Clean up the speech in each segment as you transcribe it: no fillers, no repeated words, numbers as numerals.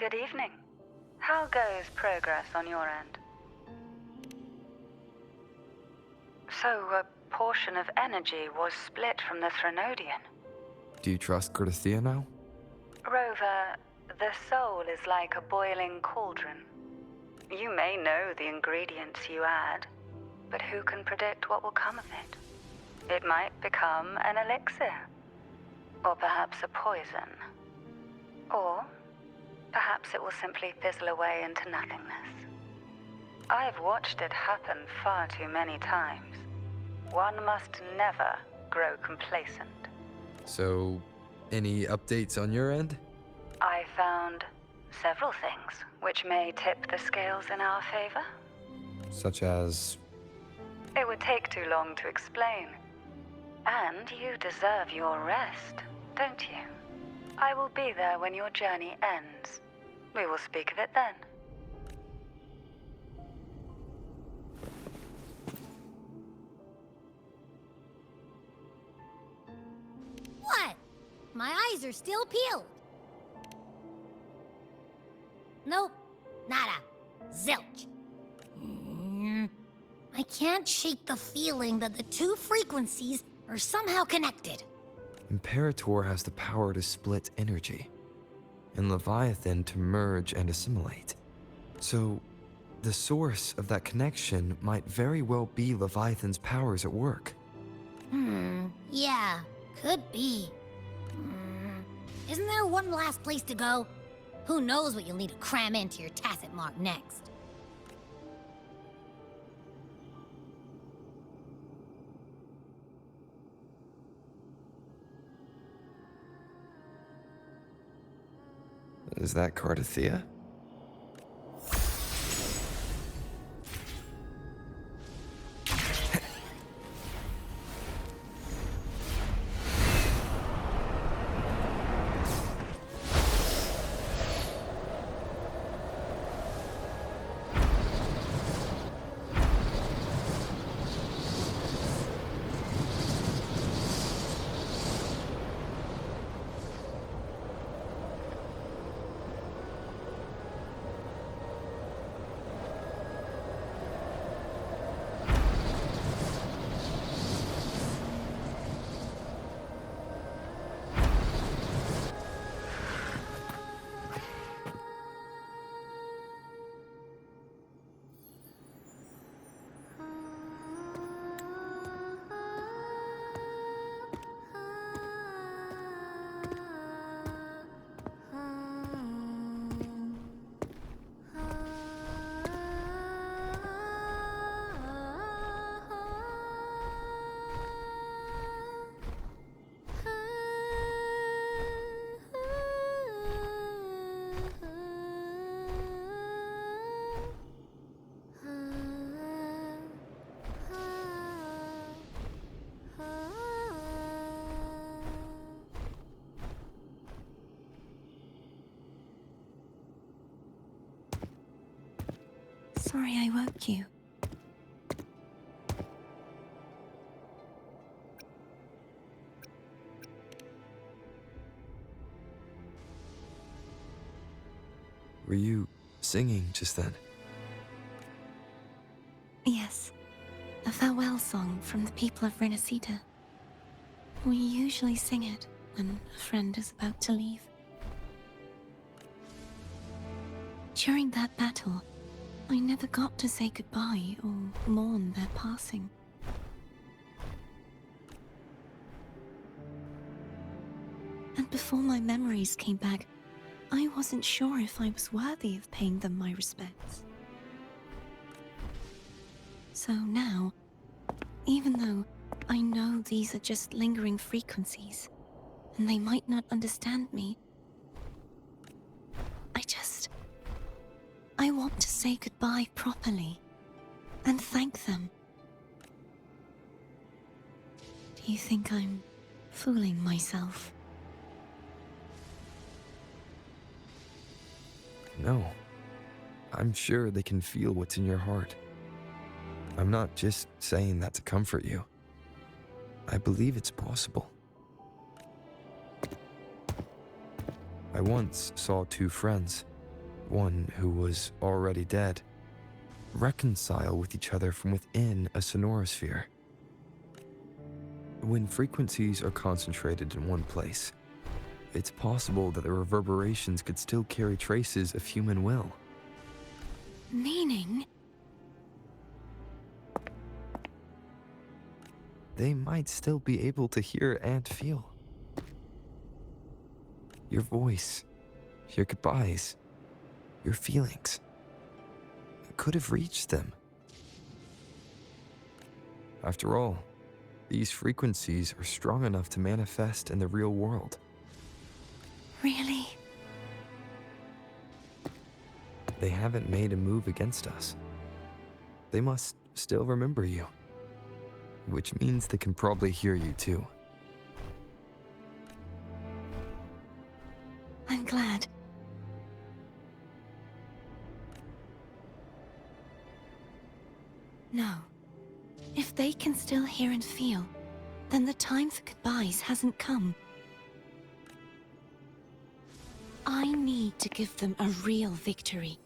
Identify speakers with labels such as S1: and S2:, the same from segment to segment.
S1: Good evening. How goes progress on your end? So, a portion of energy was split from the Threnodian.
S2: Do you trust Cordesia now?
S1: Rover, the soul is like a boiling cauldron. You may know the ingredients you add, but who can predict what will come of it? It might become an elixir, or perhaps a poison, or perhaps it will simply fizzle away into nothingness. I've watched it happen far too many times. One must never grow complacent.
S2: So, any updates on your end?
S1: I found several things which may tip the scales in our favor.
S2: Such as...
S1: It would take too long to explain. And you deserve your rest, don't you? I will be there when your journey ends. We will speak of it then.
S3: What? My eyes are still peeled. Nope. Nada. Zilch. I can't shake the feeling that the two frequencies are somehow connected.
S2: Imperator has the power to split energy, and Leviathan to merge and assimilate. So, the source of that connection might very well be Leviathan's powers at work.
S3: Yeah, could be. Isn't there one last place to go? Who knows what you'll need to cram into your tacit mark next?
S2: Is that Cardathea?
S4: Sorry I woke you.
S2: Were you singing just then?
S4: Yes, a farewell song from the people of Renacita. We usually sing it when a friend is about to leave. During that battle, I never got to say goodbye or mourn their passing. And before my memories came back, I wasn't sure if I was worthy of paying them my respects. So now, even though I know these are just lingering frequencies, and they might not understand me, I want to say goodbye properly, and thank them. Do you think I'm fooling myself?
S2: No. I'm sure they can feel what's in your heart. I'm not just saying that to comfort you. I believe it's possible. I once saw two friends, one who was already dead, reconcile with each other from within a sonorosphere. When frequencies are concentrated in one place, it's possible that the reverberations could still carry traces of human will.
S4: Meaning?
S2: They might still be able to hear and feel. Your voice, your goodbyes, your feelings could have reached them. After all, these frequencies are strong enough to manifest in the real world.
S4: Really?
S2: They haven't made a move against us. They must still remember you, which means they can probably hear you too.
S4: I'm glad. No. If they can still hear and feel, then the time for goodbyes hasn't come. I need to give them a real victory.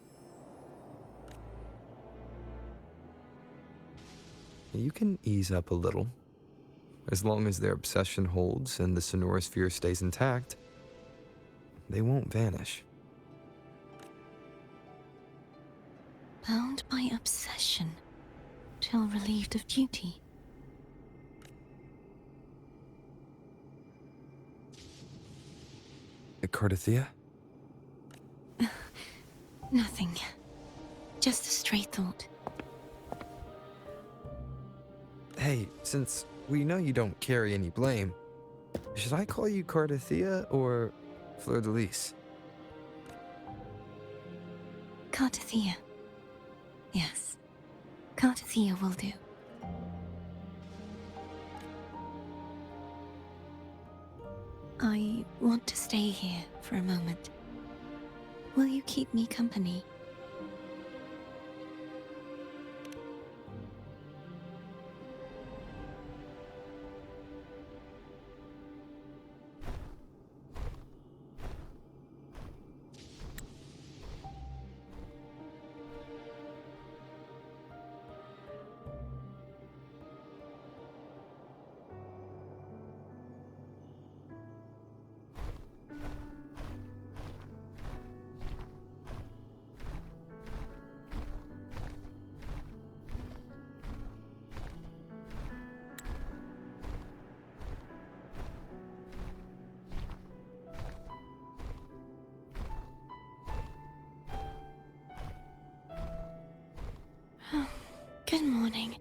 S2: You can ease up a little. As long as their obsession holds and the sonorosphere stays intact, they won't vanish.
S4: Bound by obsession, till relieved of duty.
S2: Cardathia?
S4: Nothing. Just a stray thought.
S2: Hey, since we know you don't carry any blame, should I call you Cardathia or Fleur de Lis?
S4: Cardathia. Yes. Cardathia will do. I want to stay here for a moment. Will you keep me company? Good morning.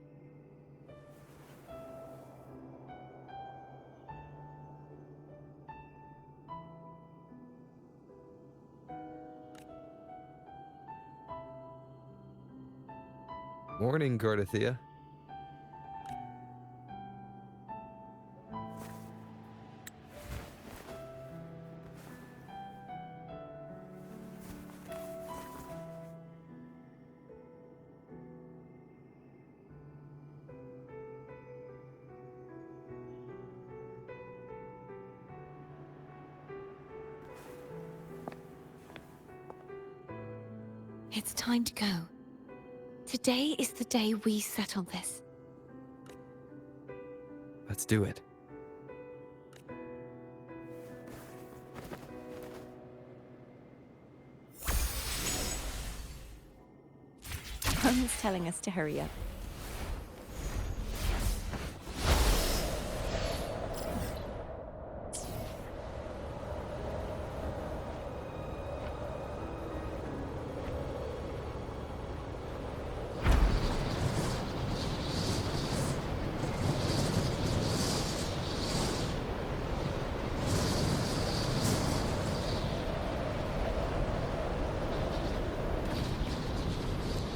S2: Morning, Cardathia.
S4: It's time to go. Today is the day we settle this.
S2: Let's do it.
S5: Mum's telling us to hurry up.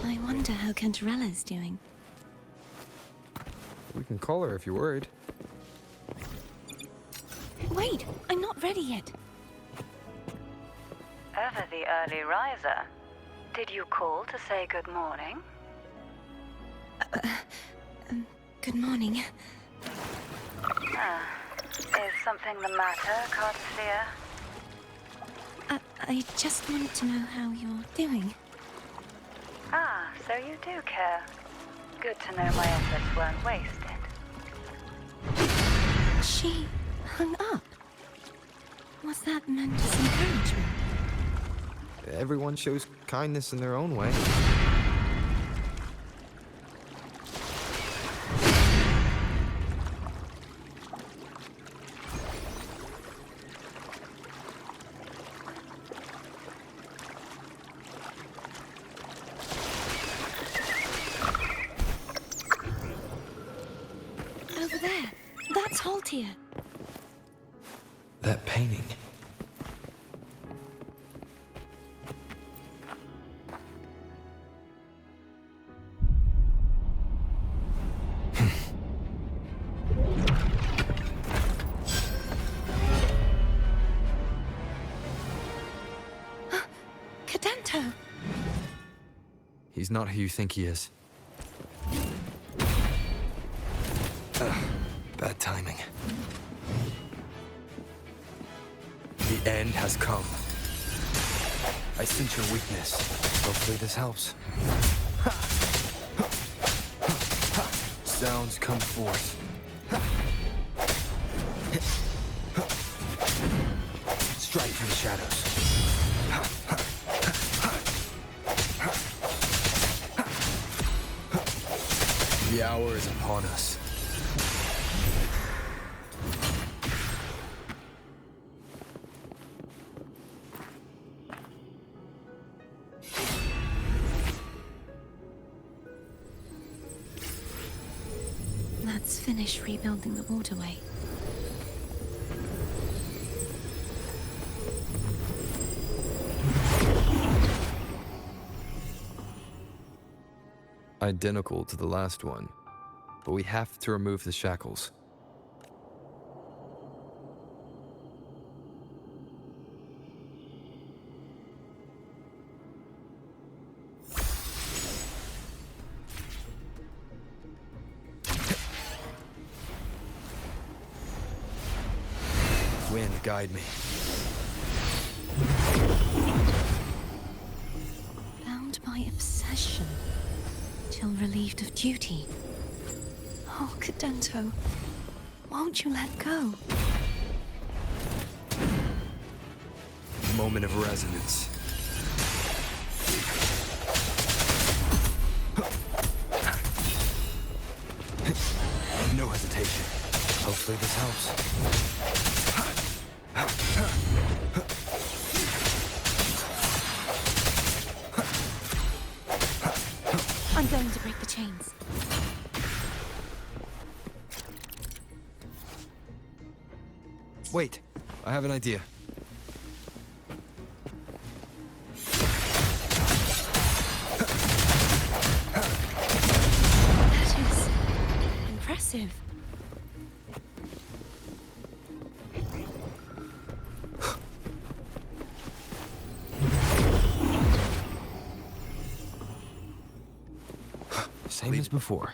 S4: I wonder how Cantarella's doing.
S2: We can call her if you're worried.
S4: Wait, I'm not ready yet.
S1: Ever the early riser. Did you call to say good morning?
S4: Good morning.
S1: Is something the matter, Cardathia?
S4: I just wanted to know how you're doing.
S1: Ah, so you do care. Good to know my efforts weren't wasted.
S4: She hung up. Was that meant as encouragement?
S2: Everyone shows kindness in their own way.
S4: Over there. That's Haltia.
S2: That painting.
S4: Cadento!
S2: He's not who you think he is. Bad timing. The end has come. I sense your weakness. Hopefully this helps. Sounds come forth. Strike from the shadows. The hour is upon us.
S4: Let's finish rebuilding the waterway.
S2: Identical to the last one, but we have to remove the shackles. Wind, guide me.
S4: Bound by obsession, till relieved of duty. Oh, Cadento, won't you let go?
S2: Moment of resonance. No hesitation. Hopefully this helps.
S4: I'm going to break the chains.
S2: Wait, I have an idea.
S4: That is impressive.
S2: Same as before.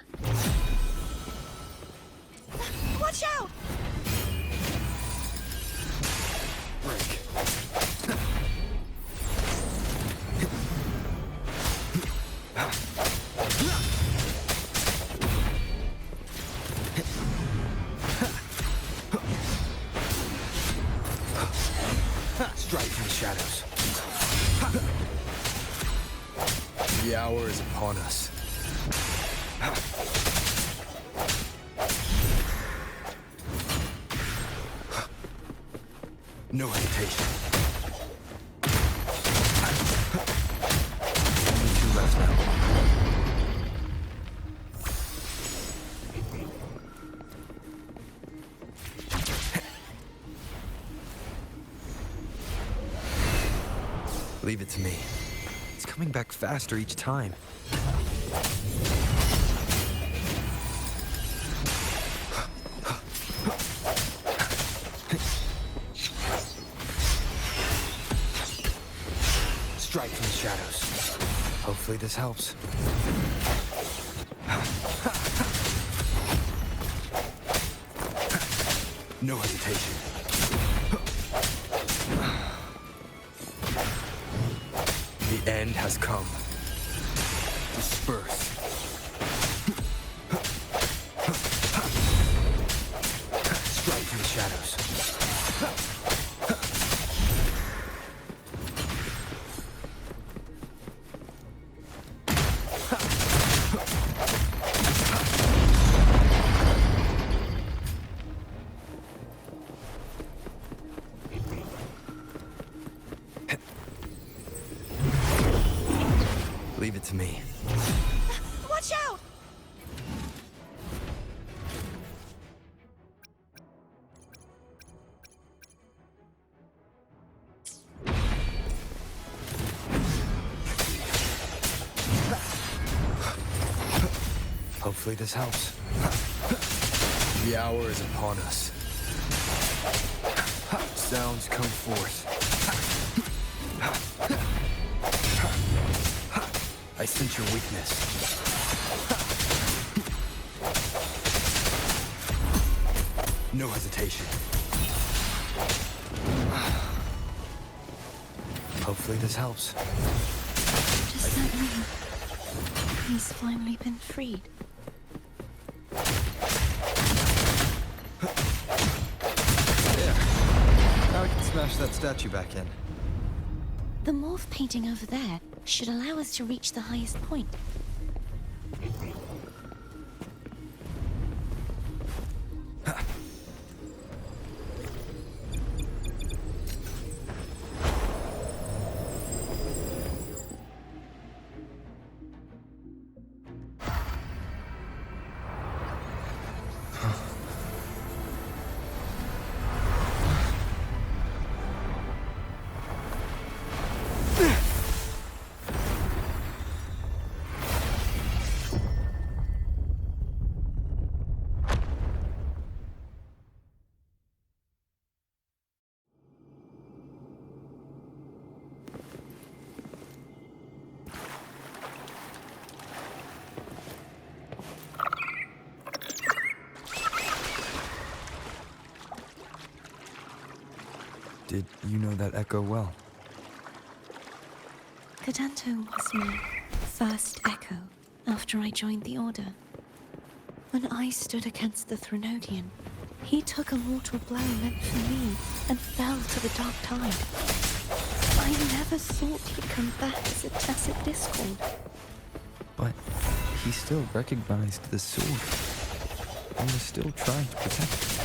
S4: Watch out!
S2: Break. Strike from the shadows. The hour is upon us. No hesitation. Only two left now. Leave it to me. It's coming back faster each time. Strike from the shadows. Hopefully this helps. No hesitation. has come. Disperse. Strike from the shadows. Leave it to me.
S5: Watch out!
S2: Hopefully this helps. The hour is upon us. Sounds come forth. I sense your weakness. No hesitation. Hopefully this helps.
S4: Does that mean he's finally been freed?
S2: There. Now we can smash that statue back in.
S4: The morph painting over there should allow us to reach the highest point.
S2: Did you know that echo well?
S4: Cadanto was my first echo after I joined the Order. When I stood against the Threnodian, he took a mortal blow meant for me and fell to the dark tide. I never thought he'd come back as a tacit discord.
S2: But he still recognized the sword and was still trying to protect it.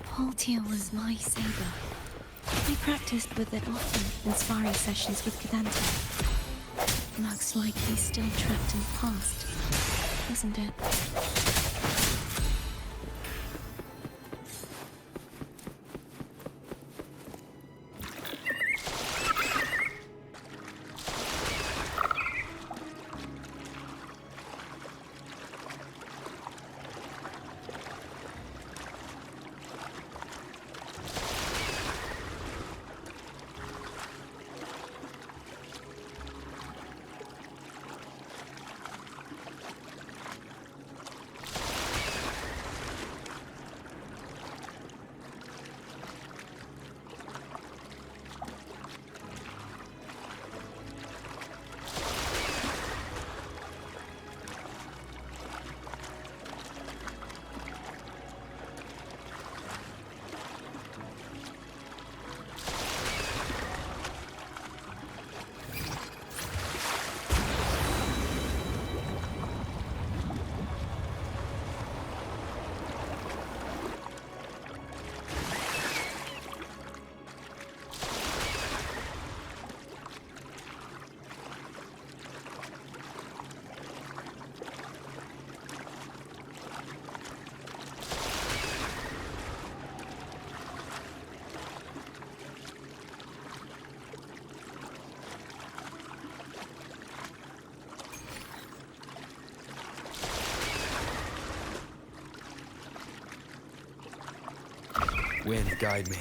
S4: Paltia was my saber. I practiced with it often in sparring sessions with Cadanto. Looks like he's still trapped in the past, isn't it?
S2: Wind, guide me.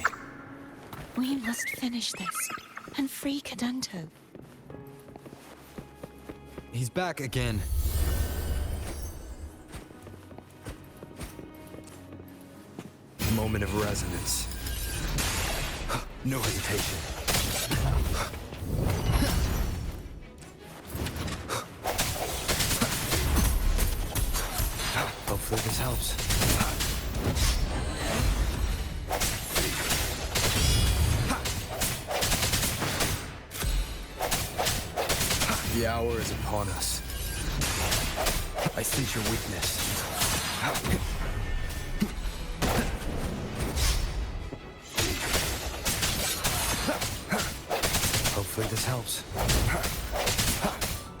S4: We must finish this and free Cadanto.
S2: He's back again. Moment of resonance. No hesitation. Hopefully this helps. The hour is upon us. I sense your weakness. Hopefully this helps.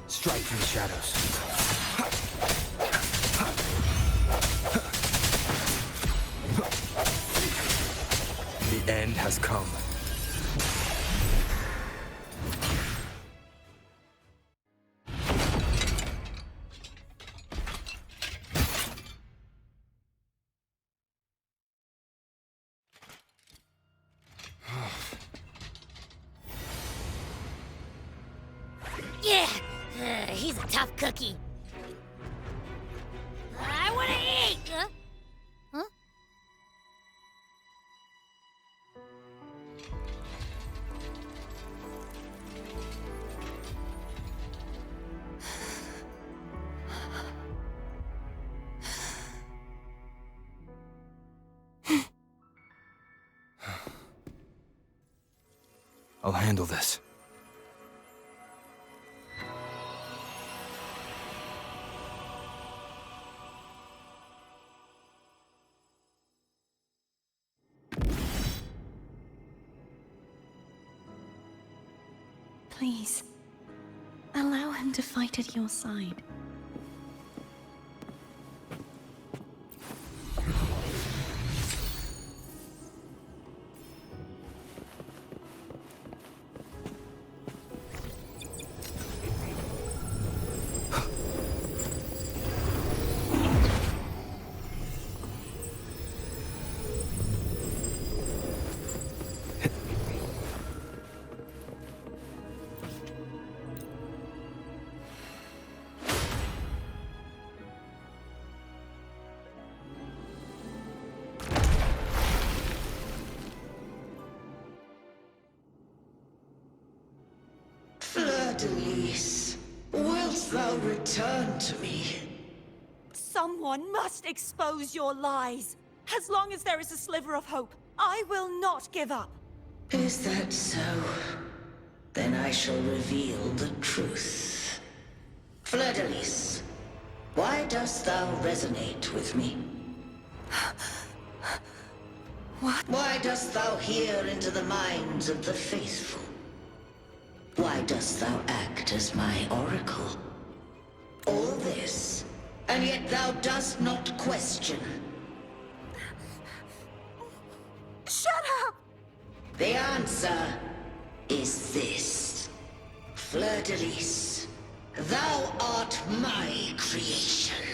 S2: Strike from the shadows. The end has come.
S3: Yeah, he's a tough cookie. I wanna eat! Huh?
S2: I'll handle this.
S4: Please, allow him to fight at your side.
S6: Fleur-de-Lis, wilt thou return to me?
S5: Someone must expose your lies. As long as there is a sliver of hope, I will not give up.
S6: Is that so? Then I shall reveal the truth. Fleur-de-Lis, why dost thou resonate with me?
S5: What?
S6: Why dost thou hear into the minds of the faithful? Why dost thou act as my oracle? All this, and yet thou dost not question.
S5: Shut up!
S6: The answer is this. Fleur-de-Lis, thou art my creation.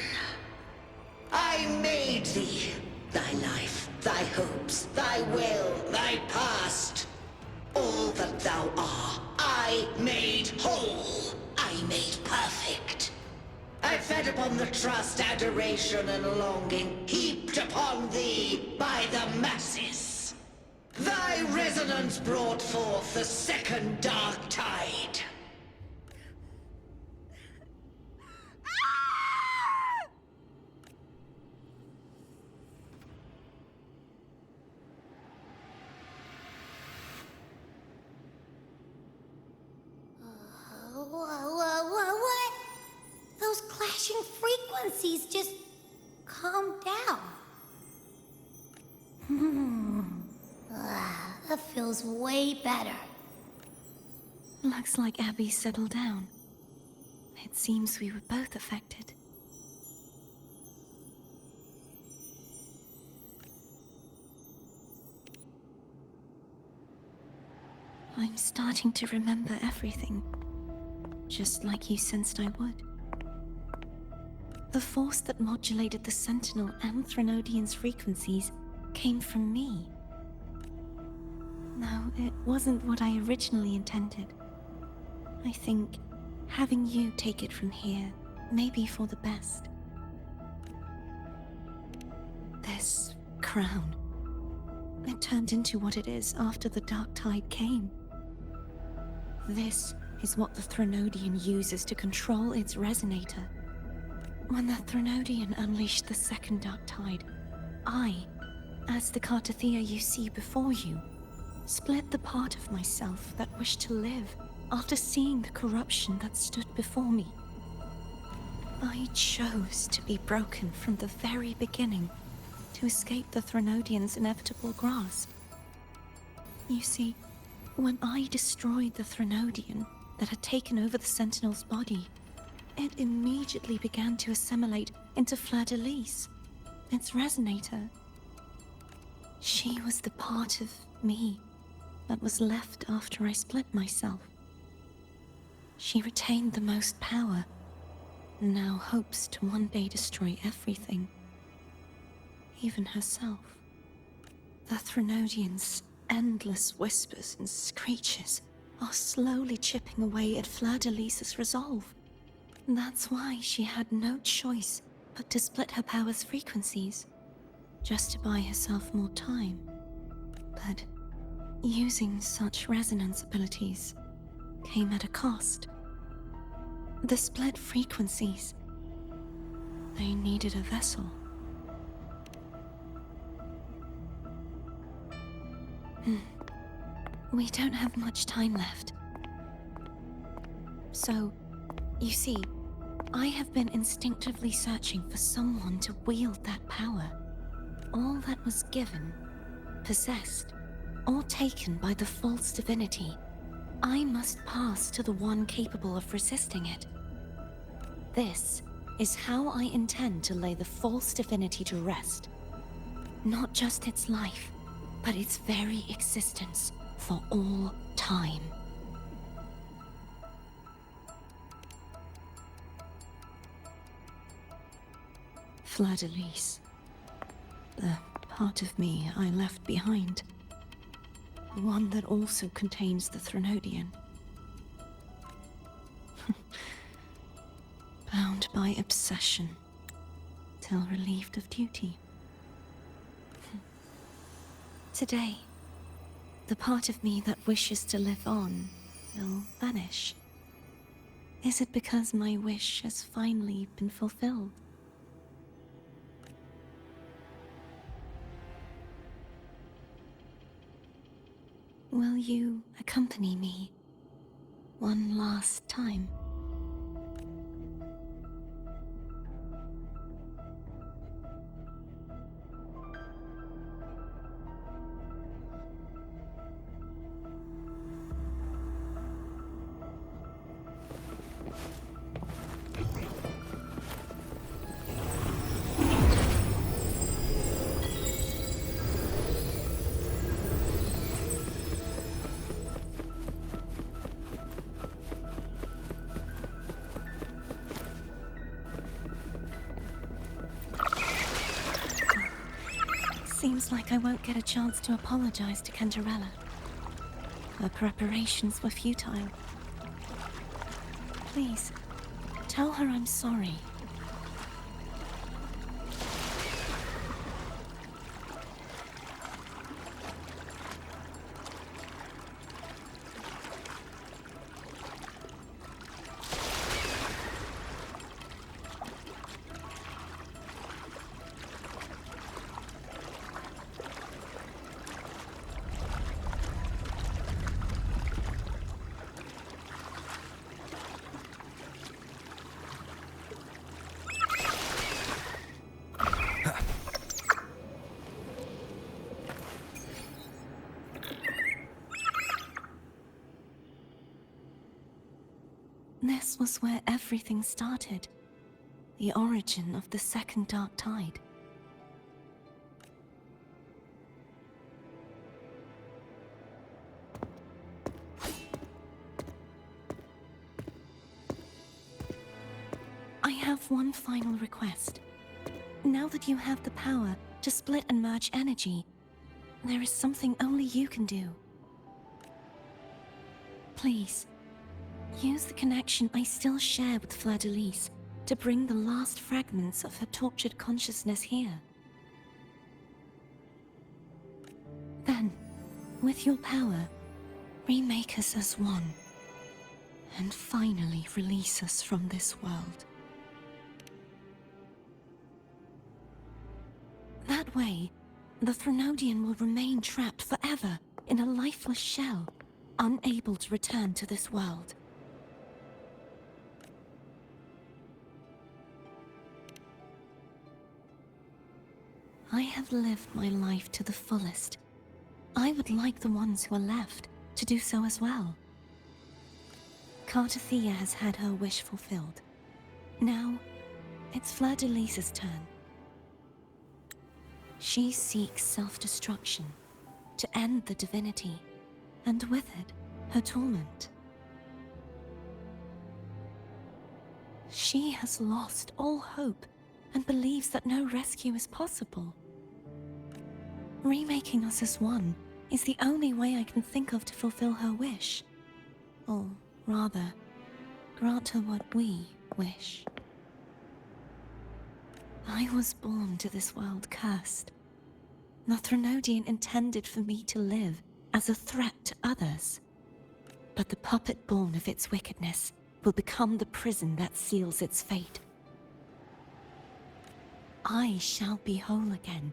S6: I made thee, thy life, thy hopes, thy will, thy past. All that thou art, I made whole. I made perfect. I fed upon the trust, adoration, and longing heaped upon thee by the masses. Thy resonance brought forth the second dark tide.
S3: What? Those clashing frequencies just calm down. That feels way better.
S4: Looks like Abby settled down. It seems we were both affected. I'm starting to remember everything, just like you sensed I would. The force that modulated the Sentinel and Threnodian's frequencies came from me. No, it wasn't what I originally intended. I think having you take it from here may be for the best. This crown, it turned into what it is after the Dark Tide came. This is what the Threnodian uses to control its resonator. When the Threnodian unleashed the second dark tide, I, as the Cartathea you see before you, split the part of myself that wished to live after seeing the corruption that stood before me. I chose to be broken from the very beginning to escape the Threnodian's inevitable grasp. You see, when I destroyed the Threnodian that had taken over the Sentinel's body, it immediately began to assimilate into Fleur-de-Lis, its resonator. She was the part of me that was left after I split myself. She retained the most power, and now hopes to one day destroy everything, even herself. The Threnodian's endless whispers and screeches are slowly chipping away at Fleur-de-Lis's resolve. That's why she had no choice but to split her power's frequencies, just to buy herself more time. But using such resonance abilities came at a cost. The split frequencies, they needed a vessel. We don't have much time left. So, you see, I have been instinctively searching for someone to wield that power. All that was given, possessed, or taken by the false divinity, I must pass to the one capable of resisting it. This is how I intend to lay the false divinity to rest. Not just its life, but its very existence for all time. Fleur-de-Lis, the part of me I left behind. The one that also contains the Threnodian. Bound by obsession, till relieved of duty. Today, the part of me that wishes to live on will vanish. Is it because my wish has finally been fulfilled? Will you accompany me one last time? Seems like I won't get a chance to apologize to Cantarella. Her preparations were futile. Please, tell her I'm sorry. This was where everything started. The origin of the second dark tide. I have one final request. Now that you have the power to split and merge energy, there is something only you can do. Please, use the connection I still share with Fleur-de-Lis to bring the last fragments of her tortured consciousness here. Then, with your power, remake us as one, and finally release us from this world. way, the Threnodian will remain trapped forever in a lifeless shell, unable to return to this world. I have lived my life to the fullest. I would like the ones who are left to do so as well. Cartathea has had her wish fulfilled. Now, it's Fleur-de-Lis's turn. She seeks self-destruction to end the divinity, and with it, her torment. She has lost all hope and believes that no rescue is possible. Remaking us as one is the only way I can think of to fulfill her wish. Or rather, grant her what we wish. I was born to this world cursed. The Threnodian intended for me to live as a threat to others. But the puppet born of its wickedness will become the prison that seals its fate. I shall be whole again,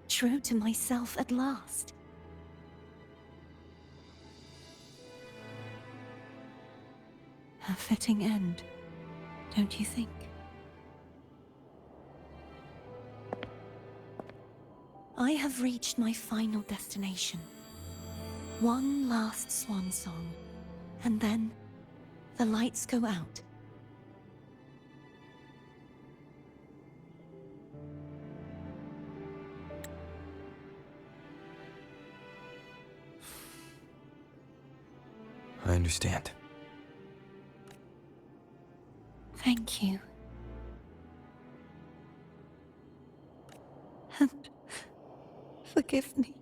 S4: true to myself at last. A fitting end, don't you think? I have reached my final destination. One last swan song, and then the lights go out.
S2: I understand.
S4: Thank you. And forgive me.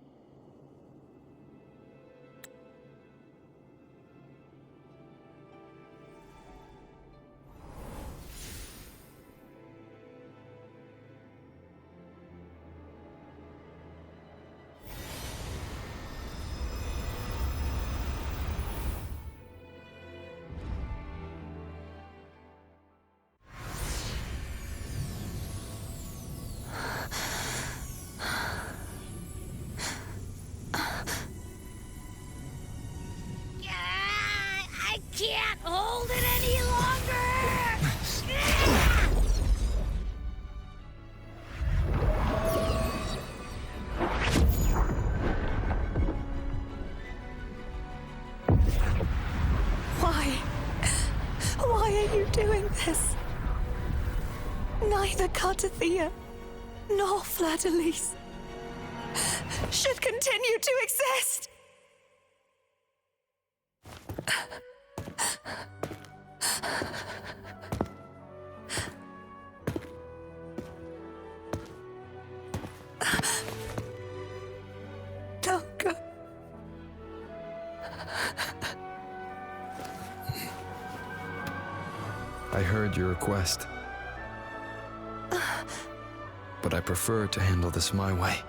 S3: I can't hold it any longer!
S4: Why are you doing this? Neither Cartathea nor Fleur-de-Lis should continue to exist! Don't go.
S2: I heard your request. But I prefer to handle this my way.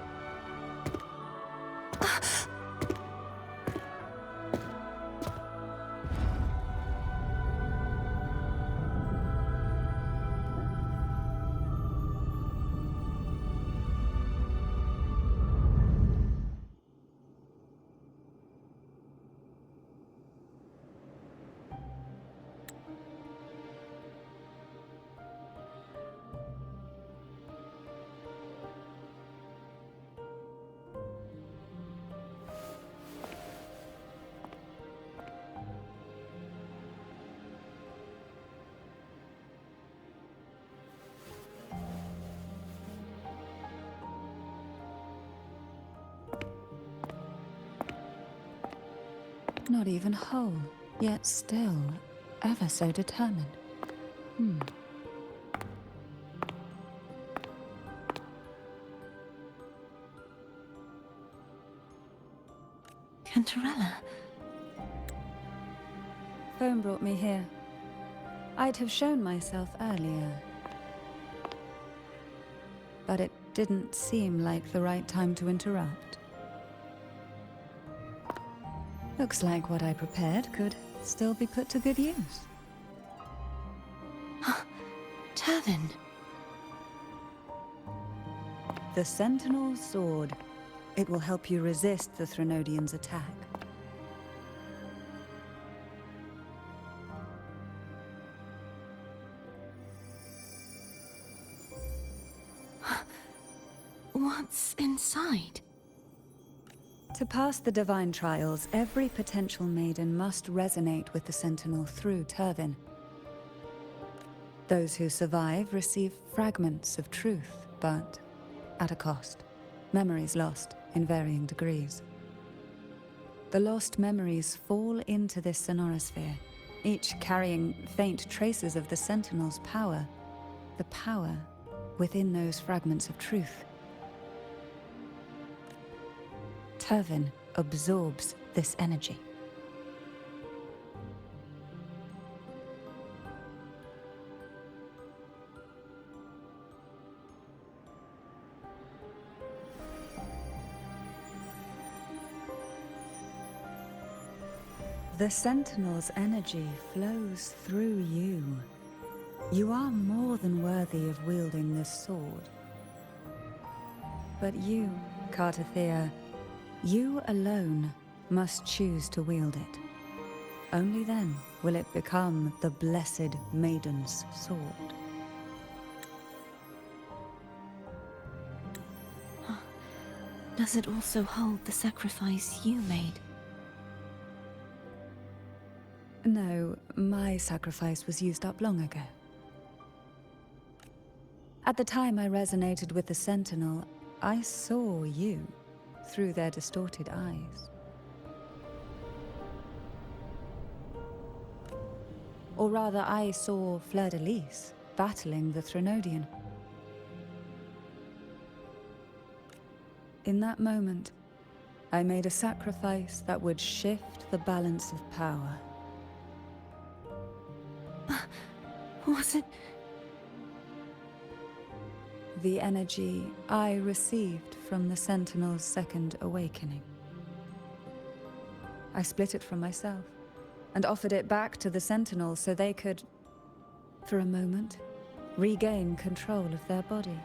S7: Not even whole, yet still ever so determined.
S4: Cantarella.
S7: Phone brought me here. I'd have shown myself earlier. But it didn't seem like the right time to interrupt. Looks like what I prepared could still be put to good use.
S4: Turvin.
S7: The Sentinel's Sword. It will help you resist the Threnodian's attack.
S4: What's inside?
S7: To pass the divine trials, every potential maiden must resonate with the Sentinel through Turvin. Those who survive receive fragments of truth, but at a cost. Memories lost in varying degrees. The lost memories fall into this sonorosphere, each carrying faint traces of the Sentinel's power, the power within those fragments of truth. Turvin absorbs this energy. The Sentinel's energy flows through you. You are more than worthy of wielding this sword. But you, Cartathea, you alone must choose to wield it. Only then will it become the Blessed Maiden's sword.
S4: Does it also hold the sacrifice you made?
S7: No, my sacrifice was used up long ago. At the time I resonated with the Sentinel, I saw you through their distorted eyes. Or rather, I saw Fleur-de-Lis battling the Threnodian. In that moment, I made a sacrifice that would shift the balance of power.
S4: Was it?
S7: The energy I received from the Sentinel's second awakening. I split it from myself and offered it back to the Sentinel so they could, for a moment, regain control of their body.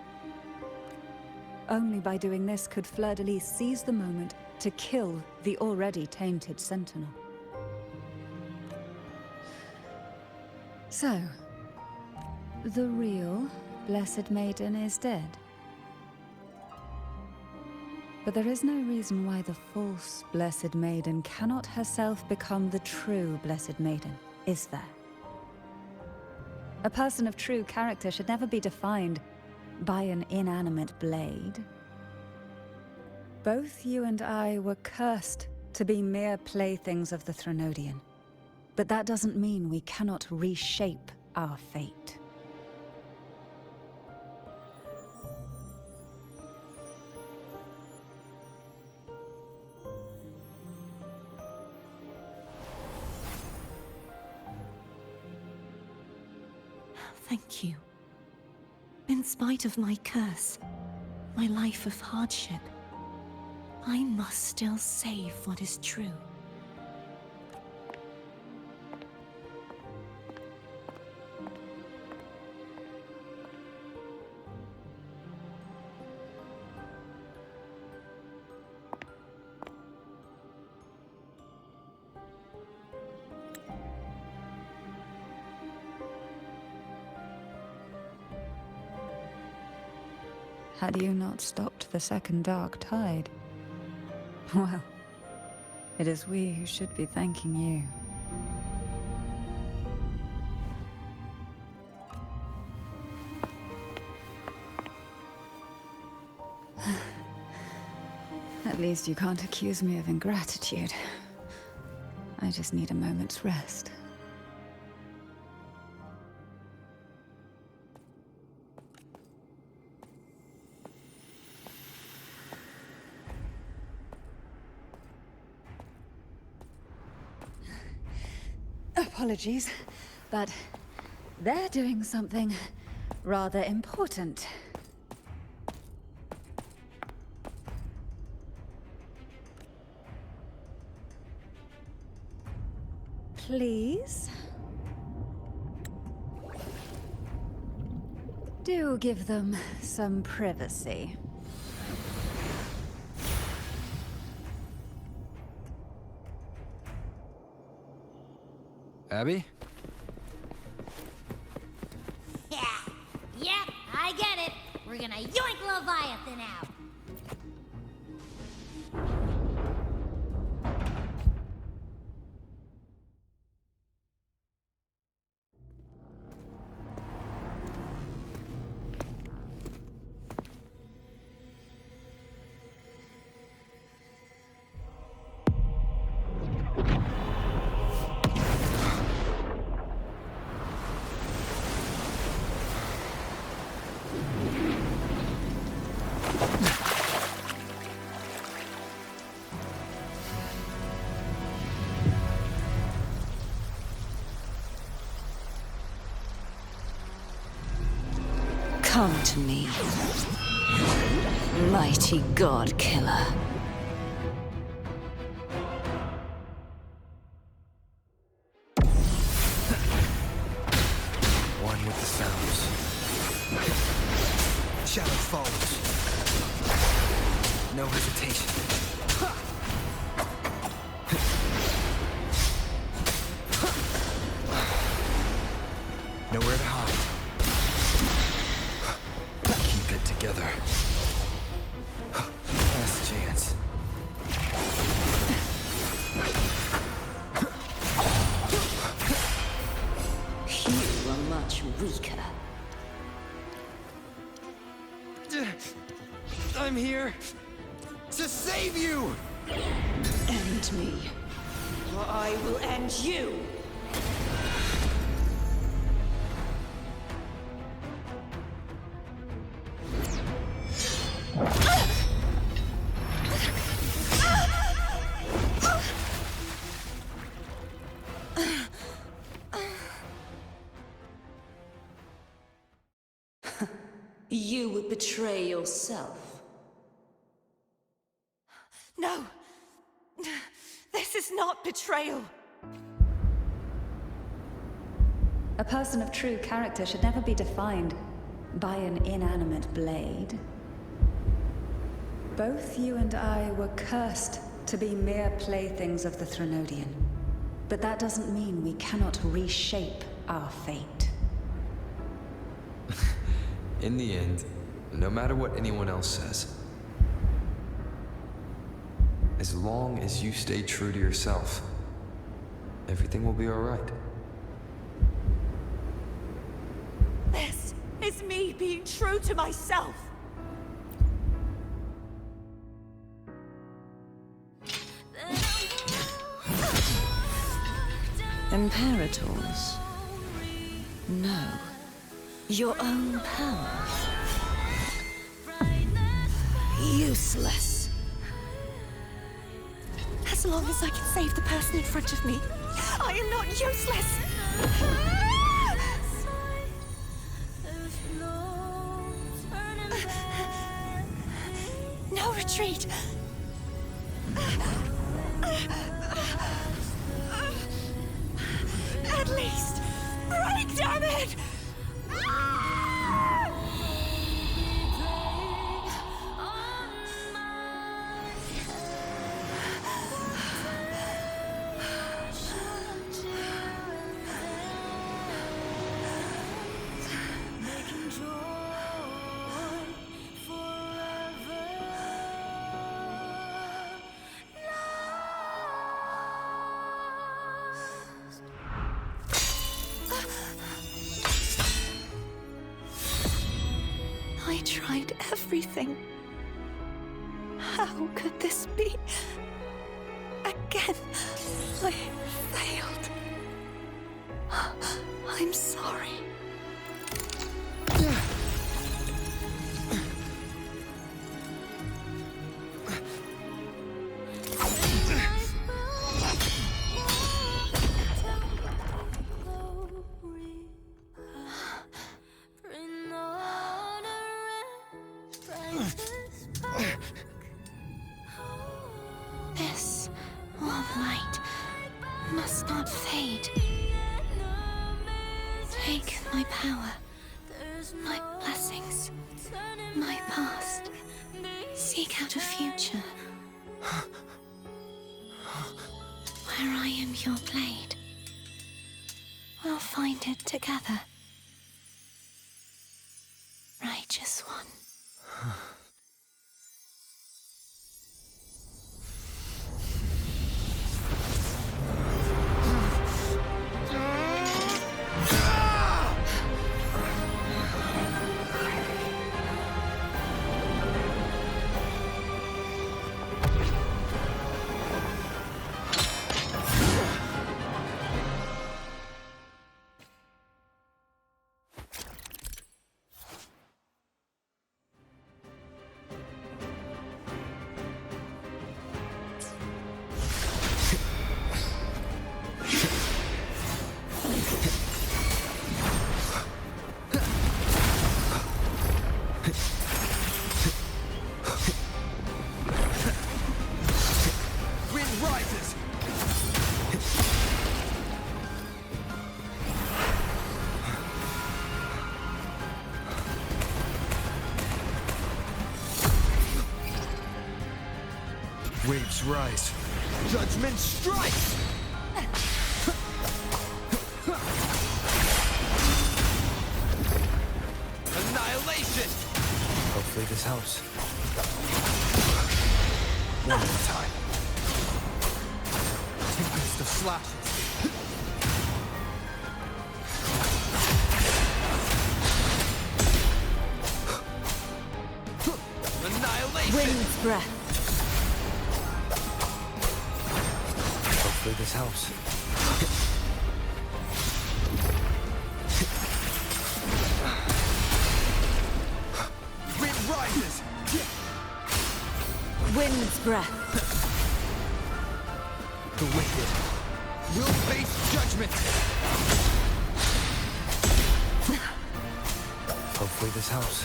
S7: Only by doing this could Fleur-de-Lis seize the moment to kill the already tainted Sentinel. So, the real Blessed Maiden is dead. But there is no reason why the false Blessed Maiden cannot herself become the true Blessed Maiden, is there? A person of true character should never be defined by an inanimate blade. Both you and I were cursed to be mere playthings of the Threnodian. But that doesn't mean we cannot reshape our fate.
S4: Thank you. In spite of my curse, my life of hardship, I must still save what is true.
S7: Had you not stopped the second dark tide? Well, it is we who should be thanking you. At least you can't accuse me of ingratitude. I just need a moment's rest. Apologies, but they're doing something rather important. Please? Do give them some privacy.
S2: Abby?
S3: Yeah, yep, I get it. We're gonna yoink Leviathan out.
S4: Come to me, mighty god killer.
S2: One with the sounds. Shadow follows. No hesitation. Nowhere to hide. Keep it together. Last chance.
S4: You are much weaker.
S2: I'm here to save you!
S4: End me.
S5: Or I will end you.
S4: You would betray yourself.
S5: No. This is not betrayal.
S7: A person of true character should never be defined by an inanimate blade. Both you and I were cursed to be mere playthings of the Threnodian. But that doesn't mean we cannot reshape our fate.
S2: In the end, no matter what anyone else says, as long as you stay true to yourself, everything will be alright.
S5: This is me being true to myself.
S4: Imperators? No. Your own power. Useless.
S5: As long as I can save the person in front of me, I am not useless. No retreat. At least break, damn it! I tried everything. How could this be? Again, I failed. I'm sorry.
S4: This warm light must not fade. Take my power, my blessings, my past. Seek out a future where I am your blade. We'll find it together. Righteous one.
S2: Waves rise. Judgment strikes! Annihilation! Hopefully this helps. One more time. Tempest of slashes. Annihilation!
S5: Wind's breath.
S2: Hopefully this helps. Wind rises!
S5: Wind's breath.
S2: The wicked will face judgment! Hopefully this helps.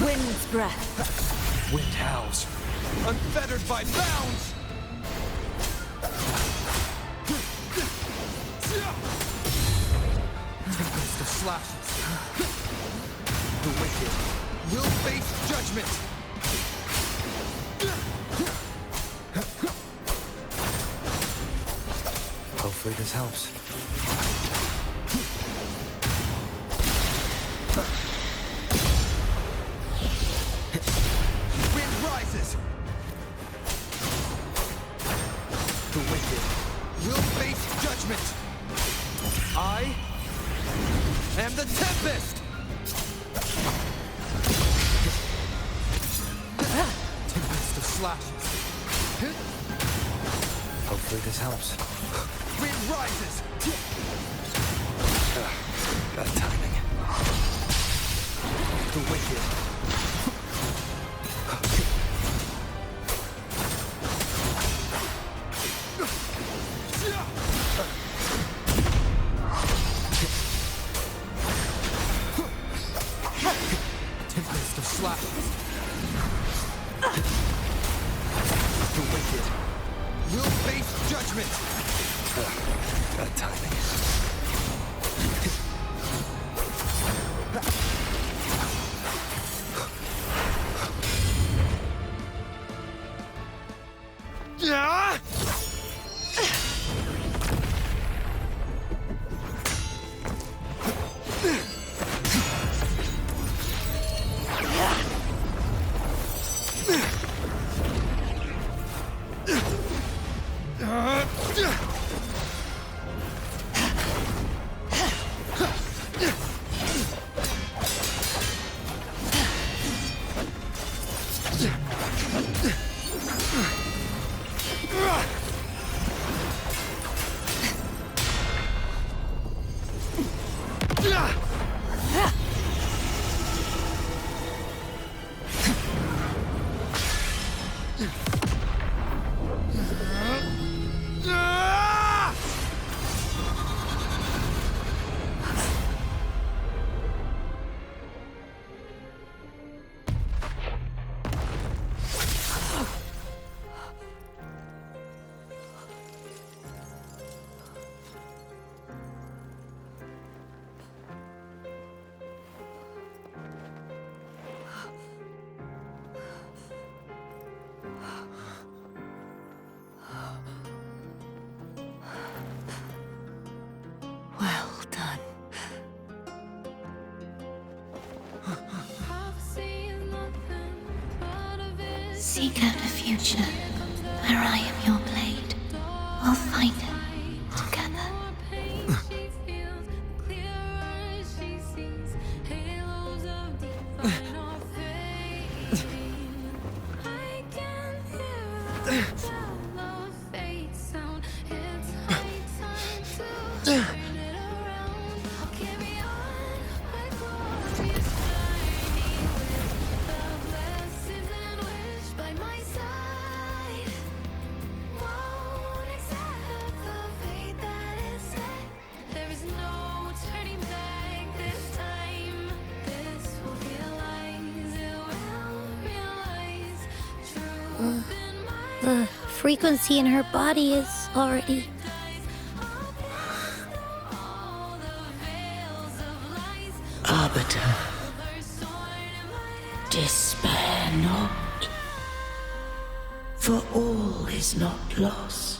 S5: Wind's breath.
S2: Wind howls, unfettered by bounds! Tempest of slashes. The wicked will face judgment! Hopefully this helps. Wind rises! The wicked will face judgment! I am the Tempest! Tempest of slashes. Hopefully this helps. Wind rises! Bad timing. The wicked. Tempest of slashes. The wicked will face judgment! Bad timing. Ah!
S4: Seek out a future where I am your blade. We'll find it together.
S3: The frequency in her body is already...
S6: Arbiter, despair not, for all is not lost.